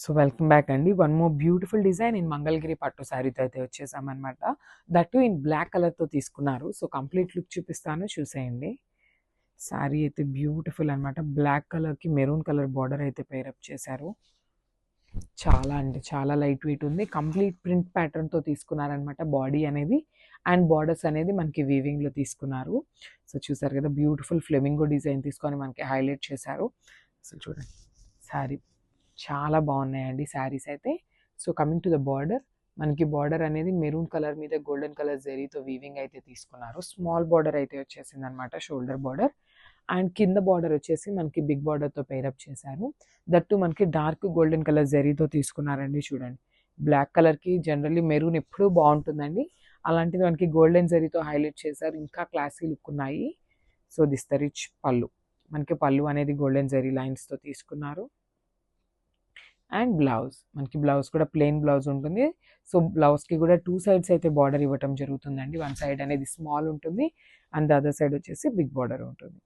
So welcome back అండి. One more beautiful design in Mangalagiri పట్టు శారీతో అయితే వచ్చేసామన్నమాట. దట్ ఇన్ బ్లాక్ కలర్తో తీసుకున్నారు. సో కంప్లీట్ లుక్ చూపిస్తాను, చూసేయండి. శారీ అయితే బ్యూటిఫుల్ అనమాట. బ్లాక్ కలర్కి మెరూన్ కలర్ బార్డర్ అయితే పేరప్ చేశారు. చాలా అంటే చాలా లైట్ వెయిట్ ఉంది. కంప్లీట్ ప్రింట్ ప్యాటర్న్తో తీసుకున్నారనమాట బాడీ అనేది. అండ్ బార్డర్స్ అనేది మనకి వీవింగ్లో తీసుకున్నారు. సో చూసారు కదా, బ్యూటిఫుల్ ఫ్లెమింగో డిజైన్ తీసుకొని మనకి హైలైట్ చేశారు. సో చూడండి, శారీ చాలా బాగున్నాయండి శారీస్ అయితే. So coming to the border, మనకి బార్డర్ అనేది మెరూన్ కలర్ మీద గోల్డెన్ కలర్ జరీతో వీవింగ్ అయితే తీసుకున్నారు. స్మాల్ బార్డర్ అయితే వచ్చేసింది అనమాట, షోల్డర్ బార్డర్. అండ్ కింద బార్డర్ వచ్చేసి మనకి బిగ్ బార్డర్తో పేరప్ చేశారు. దట్టు మనకి డార్క్ గోల్డెన్ కలర్ జరీతో తీసుకున్నారండి. చూడండి, బ్లాక్ కలర్కి జనరల్లీ మెరూన్ ఎప్పుడూ బాగుంటుందండి, అలాంటిది మనకి గోల్డెన్ జరీతో హైలైట్ చేశారు. ఇంకా క్లాసీ లుక్ ఉన్నాయి. సో దిస్ ద రిచ్ పళ్ళు, మనకి పళ్ళు అనేది గోల్డెన్ జరీ లైన్స్తో తీసుకున్నారు. అండ్ బ్లౌజ్, మనకి బ్లౌజ్ కూడా ప్లెయిన్ బ్లౌజ్ ఉంటుంది. సో బ్లౌజ్కి కూడా 2 సైడ్స్ అయితే బార్డర్ ఇవ్వటం జరుగుతుందండి. వన్ సైడ్ అనేది స్మాల్ ఉంటుంది అండ్ ద అదర్ సైడ్ వచ్చేసి బిగ్ బార్డర్ ఉంటుంది.